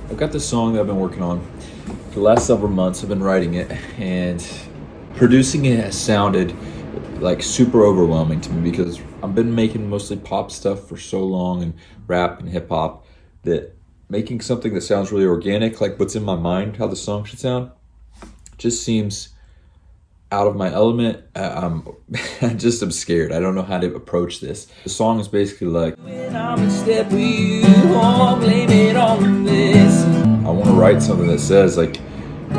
I've got this song that I've been working on for the last several months. I've been writing it, and producing it has sounded like super overwhelming to me because I've been making mostly pop stuff for so long and rap and hip hop that making something that sounds really organic, like what's in my mind, how the song should sound, just seems out of my element. I'm scared. I don't know how to approach this. The song is basically like, when I'm in step with you, oh, blame it on this. I want to write something that says like,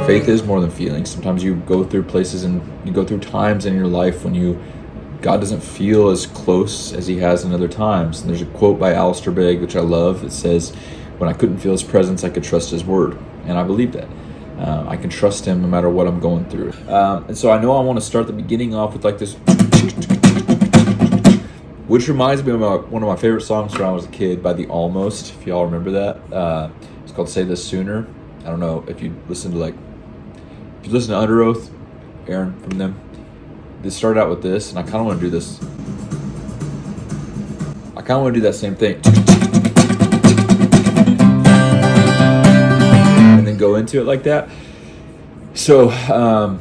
faith is more than feelings. Sometimes you go through places and you go through times in your life when God doesn't feel as close as he has in other times. And there's a quote by Alistair Begg, which I love. It says, when I couldn't feel his presence, I could trust his word. And I believe that. I can trust him no matter what I'm going through. And so I know I want to start the beginning off with like this, which reminds me of one of my favorite songs when I was a kid by The Almost, if y'all remember that. It's called Say This Sooner. I don't know if you listen to Under Oath, Aaron from them. They started out with this, and I kind of want to do this. I kind of want to do that same thing. And then go into it like that. So I'm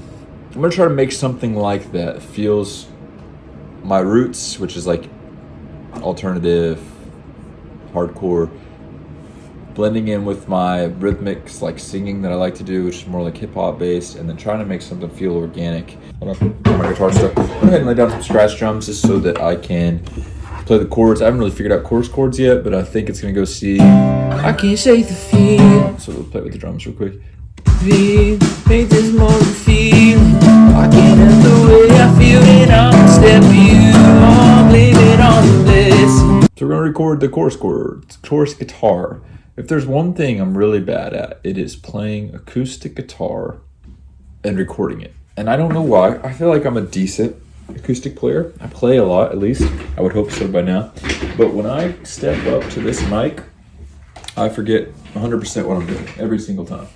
going to try to make something like that. Feels my roots, which is like alternative, hardcore, blending in with my rhythmics, like singing that I like to do, which is more like hip hop based, and then trying to make something feel organic. I'm gonna put my guitar stuff. Go ahead and lay down some scratch drums just so that I can play the chords. I haven't really figured out chords yet, but I think it's gonna go C. I can't shake the feel. So we'll play with the drums real quick. Feel, make this more than feel. I can't help the way I feel when I'm in step with you. Oh, blame it on this. So we're gonna record the chorus guitar. If there's one thing I'm really bad at, it is playing acoustic guitar and recording it. And I don't know why. I feel like I'm a decent acoustic player. I play a lot, at least. I would hope so by now. But when I step up to this mic, I forget 100% what I'm doing every single time.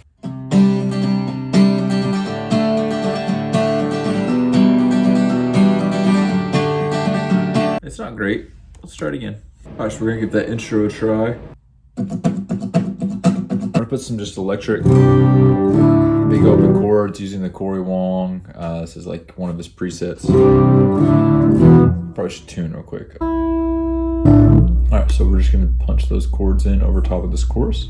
It's not great. Let's try it again. All right, so we're gonna give that intro a try. I'm gonna put some just electric big open chords using the Corey Wong. This is like one of his presets. Probably should tune real quick. All right, so we're just gonna punch those chords in over top of this chorus.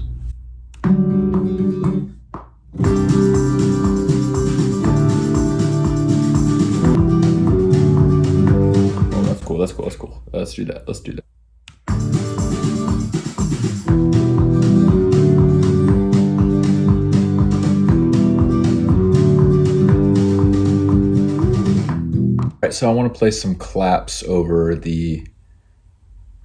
Oh, that's cool. Let's do that. Alright, so I want to play some claps over the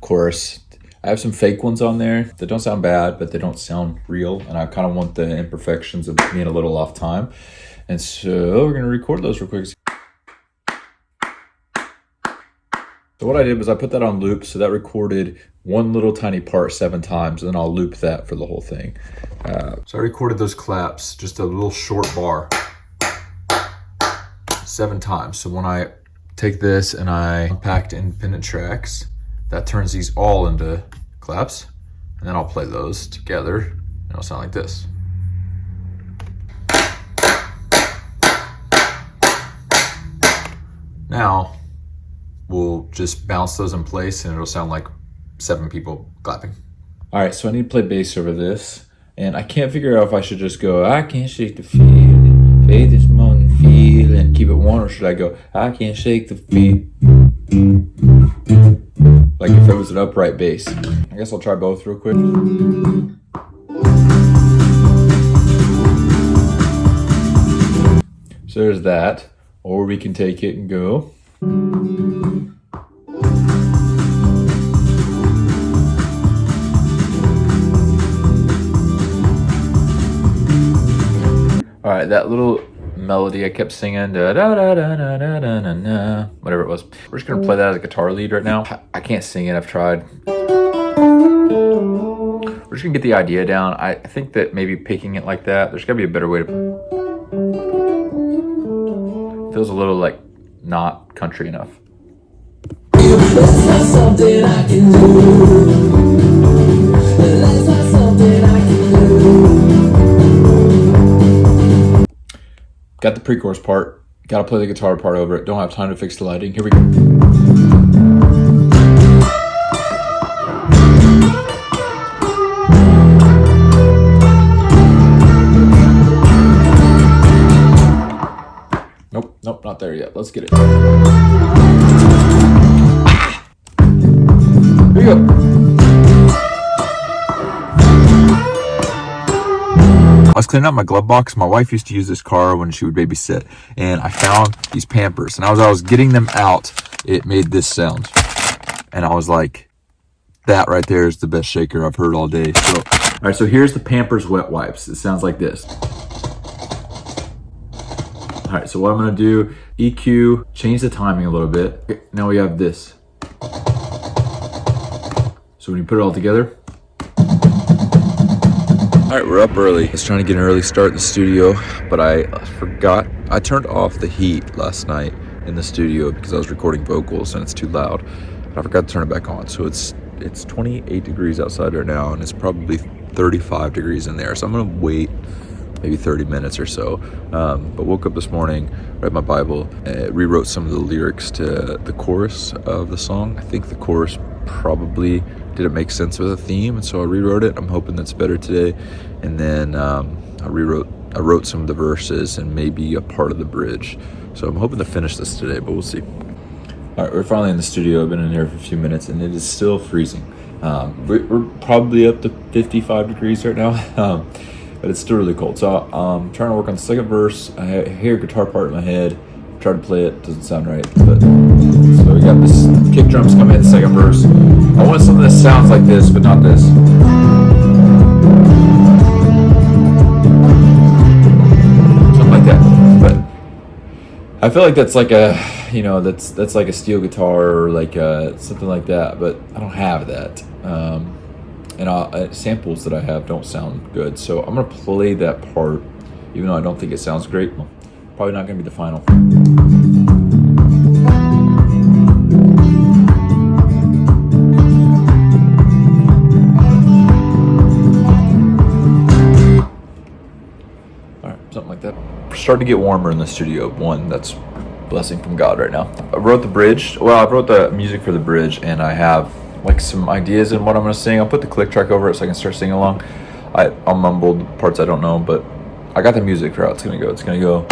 chorus. I have some fake ones on there that don't sound bad, but they don't sound real, and I kind of want the imperfections of being a little off time. And so we're going to record those real quick. So what I did was I put that on loop, so that recorded one little tiny part 7 times, and then I'll loop that for the whole thing. So I recorded those claps, just a little short bar, 7 times. So when I take this and I unpack independent tracks, that turns these all into claps, and then I'll play those together, and it'll sound like this. Now, we'll just bounce those in place and it'll sound like 7 people clapping. All right, so I need to play bass over this, and I can't figure out if I should just go, I can't shake the feeling, faith is more than feeling, keep it 1, or should I go, I can't shake the feeling, like if it was an upright bass. I guess I'll try both real quick. So there's that, or we can take it and go. All right, that little melody I kept singing, da da da da da da da da da, whatever it was. We're just gonna play that as a guitar lead right now. I can't sing it, I've tried. We're just gonna get the idea down. I think that maybe picking it like that, there's gotta be a better way to. Feels a little like not country enough. Something I can do. That's not something I can do. Got the pre-chorus part. Got to play the guitar part over it. Don't have time to fix the lighting. Here we go. Nope, not there yet. Let's get it. Here we go. I was cleaning out my glove box. My wife used to use this car when she would babysit, and I found these Pampers. And as I was getting them out, it made this sound. And I was like, that right there is the best shaker I've heard all day. So, all right, so here's the Pampers wet wipes. It sounds like this. All right, so what I'm gonna do, EQ, change the timing a little bit. Okay, now we have this. So when you put it all together. All right, we're up early. I was trying to get an early start in the studio, but I forgot. I turned off the heat last night in the studio because I was recording vocals and it's too loud. I forgot to turn it back on. So it's 28 degrees outside right now, and it's probably 35 degrees in there. So I'm gonna wait maybe 30 minutes or so. But woke up this morning, read my Bible, rewrote some of the lyrics to the chorus of the song. I think the chorus probably didn't make sense with the theme, and so I rewrote it. I'm hoping that's better today. And then I wrote some of the verses and maybe a part of the bridge. So I'm hoping to finish this today, but we'll see. All right, we're finally in the studio. I've been in here for a few minutes, and it is still freezing. We're probably up to 55 degrees right now, but it's still really cold. So I'm trying to work on the second verse. I hear a guitar part in my head. Try to play it, doesn't sound right. But so we got this kick drums coming in the second verse. I want something that sounds like this, but not this. Something like that. But I feel like that's like a, that's like a steel guitar or like something like that. But I don't have that. And samples that I have don't sound good. So I'm gonna play that part, even though I don't think it sounds great. Probably not gonna be the final. Something like that. We're starting to get warmer in the studio. One, that's a blessing from God right now. I wrote the bridge. Well, I wrote the music for the bridge, and I have like some ideas in what I'm gonna sing. I'll put the click track over it so I can start singing along. I'll mumble the parts I don't know, but I got the music for how it's gonna go. It's gonna go.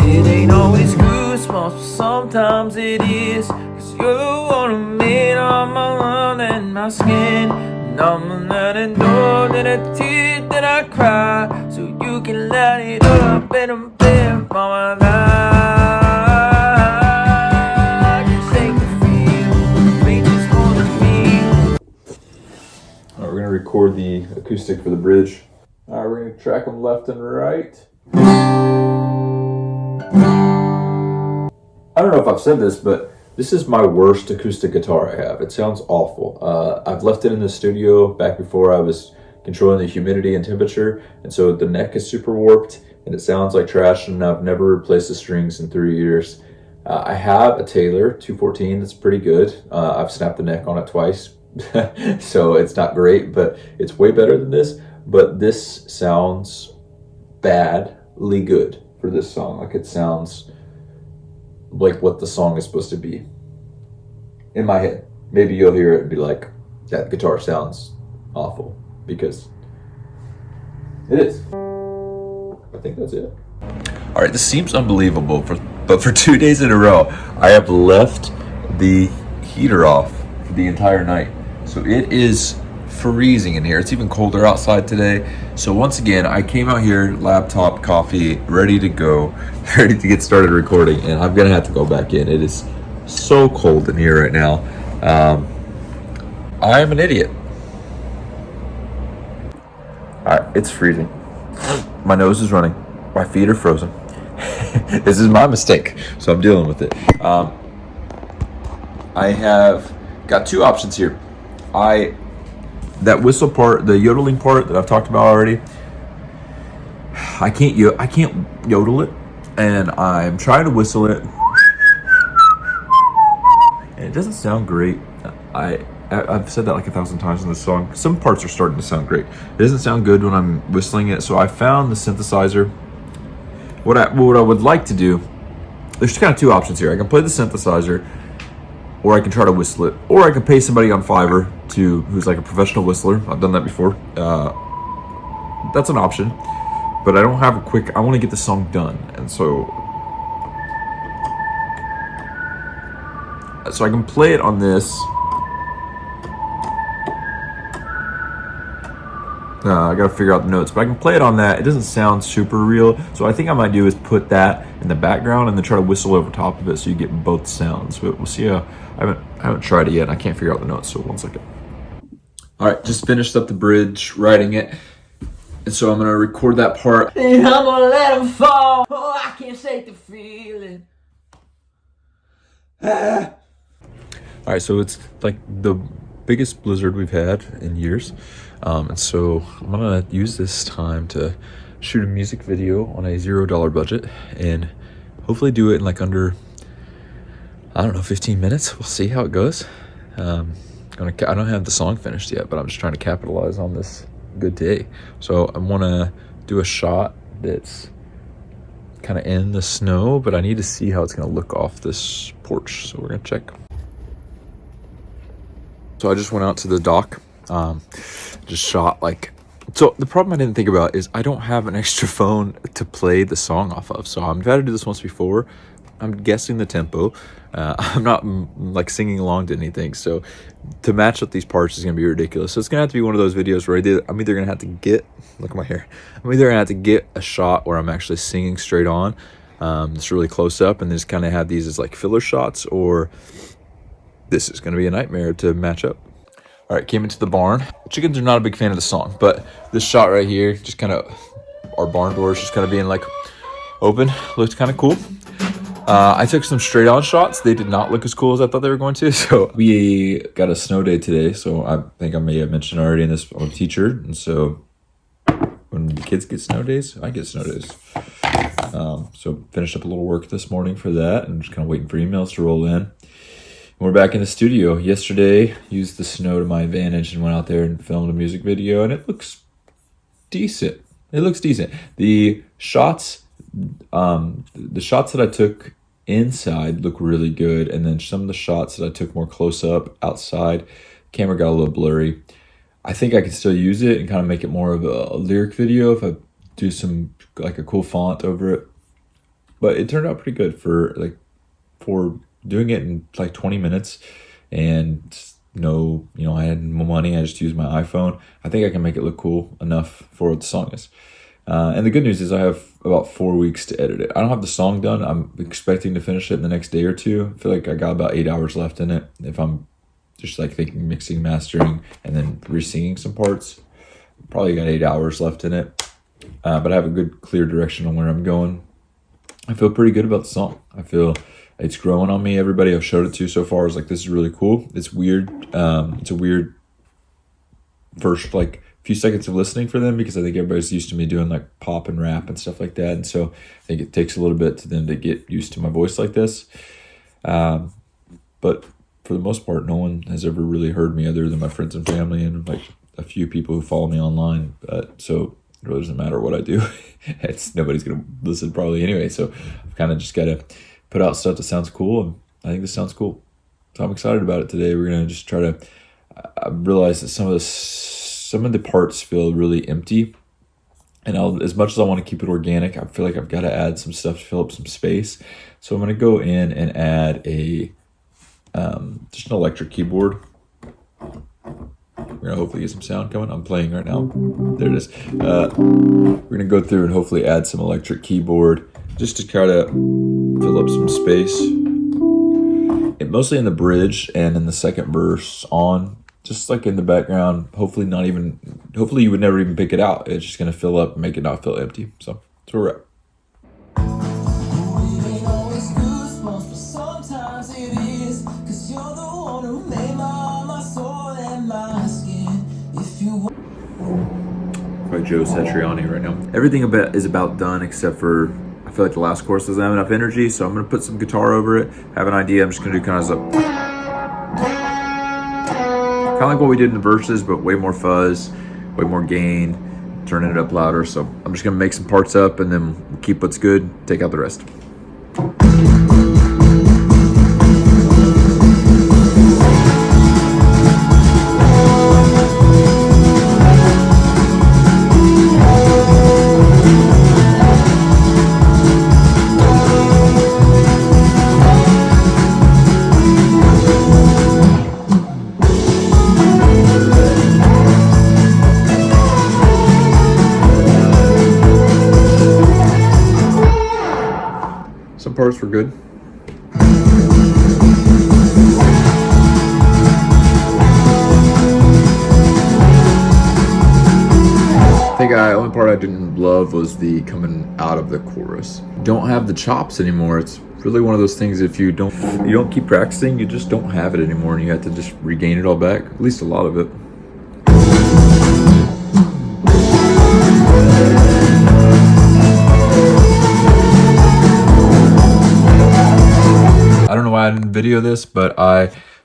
It ain't always goosebumps, sometimes it is. Cause you're the one who made all my love and my skin. And I'm gonna know that a tear that I cry, so you can let it up and I'm there for my life. Just take the feel, rain is holding me. Alright, we're gonna record the acoustic for the bridge. Alright, we're gonna track them left and right. I don't know if I've said this, but this is my worst acoustic guitar I have. It sounds awful. I've left it in the studio back before I was controlling the humidity and temperature, and so the neck is super warped and it sounds like trash, and I've never replaced the strings in 3 years. I have a Taylor 214 that's pretty good. I've snapped the neck on it twice, so it's not great, but it's way better than this. But this sounds badly good for this song. Like, it sounds like what the song is supposed to be in my head. Maybe you'll hear it and be like, that guitar sounds awful, because it is. I think that's it. All right, this seems unbelievable, but for 2 days in a row, I have left the heater off for the entire night. So it is freezing in here. It's even colder outside today. So once again, I came out here, laptop, coffee, ready to go, ready to get started recording, and I'm gonna have to go back in. It is so cold in here right now. I am an idiot. It's freezing. My nose is running. My feet are frozen. This is my mistake, so I'm dealing with it. I have got two options here. That whistle part, the yodeling part that I've talked about already, I can't yodel it, and I'm trying to whistle it, and it doesn't sound great. I've said that like 1,000 times in this song. Some parts are starting to sound great. It doesn't sound good when I'm whistling it, so I found the synthesizer. What I would like to do, there's kind of two options here. I can play the synthesizer, or I can try to whistle it, or I can pay somebody on Fiverr who's like a professional whistler. I've done that before. That's an option, but I don't have I want to get the song done, and so I can play it on this. I gotta figure out the notes, but I can play it on that. It doesn't sound super real, so I think I might do is put that in the background and then try to whistle over top of it so you get both sounds. But we'll see how. I haven't tried it yet, and I can't figure out the notes. So 1 second. All right, just finished up the bridge, writing it, and so I'm gonna record that part. And I'm gonna let them fall. Oh, I can't shake the feeling. All right, so it's like the biggest blizzard we've had in years. And so I'm gonna use this time to shoot a music video on a $0 budget and hopefully do it in like under, I don't know, 15 minutes. We'll see how it goes. I don't have the song finished yet, but I'm just trying to capitalize on this good day. So I want to do a shot that's kind of in the snow, but I need to see how it's going to look off this porch. So we're going to check. So I just went out to the dock, just shot like, so the problem I didn't think about is I don't have an extra phone to play the song off of. So I've had to do this once before. I'm guessing the tempo. I'm not like singing along to anything. So to match up these parts is going to be ridiculous. So it's going to have to be one of those videos where I'm either going to have to get, look at my hair. I'm either going to have to get a shot where I'm actually singing straight on. It's really close up and just kind of have these as like filler shots, or this is going to be a nightmare to match up. All right, came into the barn. Chickens are not a big fan of the song, but this shot right here, just kind of, our barn doors just kind of being like open, looked kind of cool. I took some straight on shots. They did not look as cool as I thought they were going to. So we got a snow day today. So I think I may have mentioned already in this, I'm a teacher. And so when the kids get snow days, I get snow days. So finished up a little work this morning for that and just kind of waiting for emails to roll in. We're back in the studio. Yesterday, used the snow to my advantage and went out there and filmed a music video, and it looks decent. It looks decent. The shots that I took inside look really good, and then some of the shots that I took more close up outside, camera got a little blurry. I think I can still use it and kind of make it more of a lyric video if I do some like a cool font over it. But it turned out pretty good for doing it in like 20 minutes, and I had no money. I just used my iPhone. I think I can make it look cool enough for what the song is. And the good news is I have about 4 weeks to edit it. I don't have the song done. I'm expecting to finish it in the next day or two. I feel like I got about 8 hours left in it. If I'm just like thinking mixing, mastering, and then re-singing some parts, probably got 8 hours left in it. But I have a good clear direction on where I'm going. I feel pretty good about the song. I feel it's growing on me. Everybody I've showed it to so far is like, this is really cool. It's weird. It's a weird first like few seconds of listening for them, because I think everybody's used to me doing like pop and rap and stuff like that. And so I think it takes a little bit to them to get used to my voice like this. But for the most part, no one has ever really heard me other than my friends and family and like a few people who follow me online. So it really doesn't matter what I do. Nobody's going to listen probably anyway. So I've kind of just got to put out stuff that sounds cool, and I think this sounds cool. So I'm excited about it today. We're going to just try to, I realize that some of the parts feel really empty, and as much as I want to keep it organic, I feel like I've got to add some stuff to fill up some space. So I'm going to go in and add just an electric keyboard. We're going to hopefully get some sound coming. I'm playing right now. There it is. We're going to go through and hopefully add some electric keyboard just to kind of fill up some space. Mostly in the bridge and in the second verse on, just like in the background. Hopefully you would never even pick it out. It's just going to fill up and make it not feel empty. So that's where we're at. By Joe Satriani right now. Everything is about done except for I feel like the last chorus doesn't have enough energy, so I'm gonna put some guitar over it. Have an idea. I'm just gonna do kind of Kind of like what we did in the verses, but way more fuzz, way more gain, turning it up louder. So I'm just gonna make some parts up and then keep what's good, take out the rest. Some parts were good. I think the only part I didn't love was the coming out of the chorus. Don't have the chops anymore. It's really one of those things, if you don't keep practicing, you just don't have it anymore, and you have to just regain it all back, at least a lot of it. I don't know why I didn't video this, but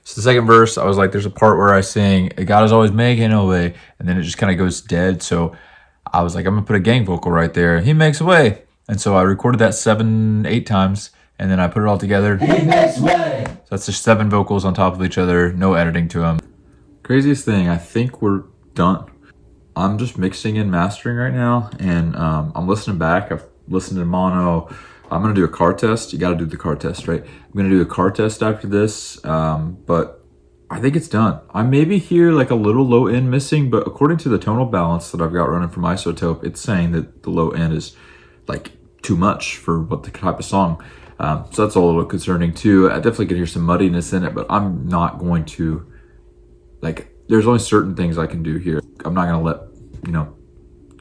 so the second verse, I was like, there's a part where I sing, God is always making a way, and then it just kind of goes dead. So I was like, I'm gonna put a gang vocal right there. He makes a way. And so I recorded that 7-8 times, and then I put it all together. He makes way. So that's just 7 vocals on top of each other, no editing to them. Craziest thing, I think we're done. I'm just mixing and mastering right now, and I'm listening back. I've listened to mono. I'm gonna do a car test. You gotta do the car test, right? I'm gonna do a car test after this, but I think it's done. I maybe hear like a little low end missing, but according to the tonal balance that I've got running from Isotope, it's saying that the low end is like too much for what the type of song. So that's a little concerning too. I definitely could hear some muddiness in it, but I'm not going to, like, there's only certain things I can do here. I'm not gonna let,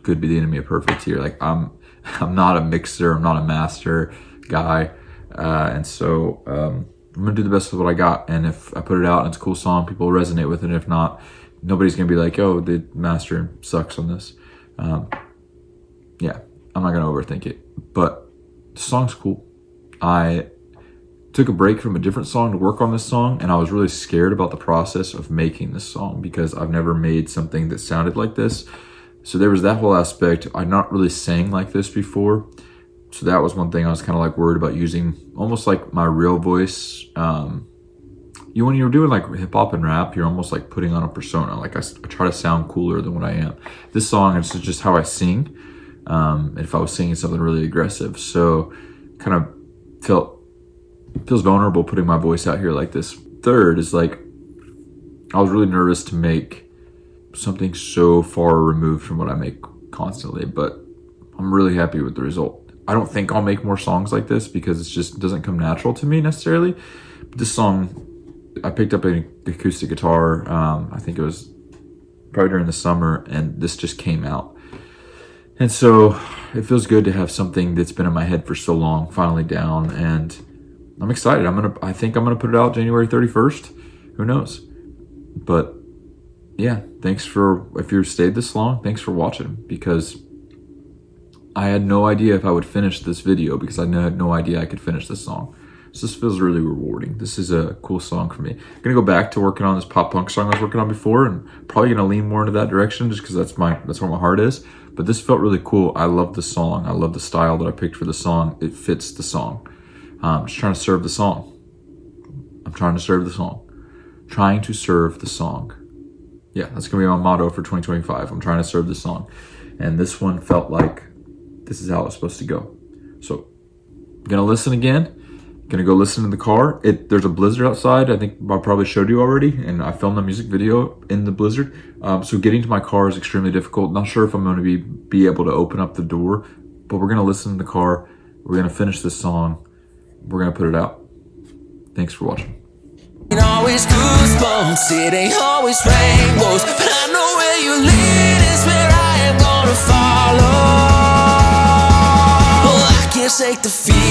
good be the enemy of perfect here. Like, I'm not a mixer, I'm not a master guy. And so I'm gonna do the best with what I got. And if I put it out and it's a cool song, people will resonate with it. If not, nobody's gonna be like, oh, the master sucks on this. Yeah, I'm not gonna overthink it, but the song's cool. I took a break from a different song to work on this song, and I was really scared about the process of making this song because I've never made something that sounded like this. So there was that whole aspect. I'd not really sang like this before. So that was one thing I was kind of like worried about using, almost like my real voice. When you're doing like hip hop and rap, you're almost like putting on a persona. Like I try to sound cooler than what I am. This song is just how I sing. If I was singing something really aggressive. So kind of feels vulnerable putting my voice out here like this. Third is like, I was really nervous to make something so far removed from what I make constantly, but I'm really happy with the result. I don't think I'll make more songs like this because it just doesn't come natural to me necessarily. But this song, I picked up an acoustic guitar, I think it was probably during the summer, and this just came out. And so it feels good to have something that's been in my head for so long finally down, and I'm excited. I think I'm gonna put it out January 31st. Who knows? But yeah, thanks if you stayed this long, thanks for watching, because I had no idea if I would finish this video because I had no idea I could finish this song. So this feels really rewarding. This is a cool song for me. I'm gonna go back to working on this pop punk song I was working on before, and probably gonna lean more into that direction just because that's where my heart is. But this felt really cool. I love the song. I love the style that I picked for the song. It fits the song. Just trying to serve the song. I'm trying to serve the song. Trying to serve the song. Yeah, that's gonna be my motto for 2025. I'm trying to serve the song. And this one felt like this is how it was supposed to go. So I'm gonna listen again. Gonna go listen in the car. There's a blizzard outside. I think I probably showed you already, and I filmed a music video in the blizzard. So getting to my car is extremely difficult. Not sure if I'm gonna be able to open up the door, but we're gonna listen in the car. We're gonna finish this song. We're gonna put it out. Thanks for watching. It always goosebumps, it ain't always rainbows, but I know where you lead is where I am gonna follow. Well, I can't shake the feeling.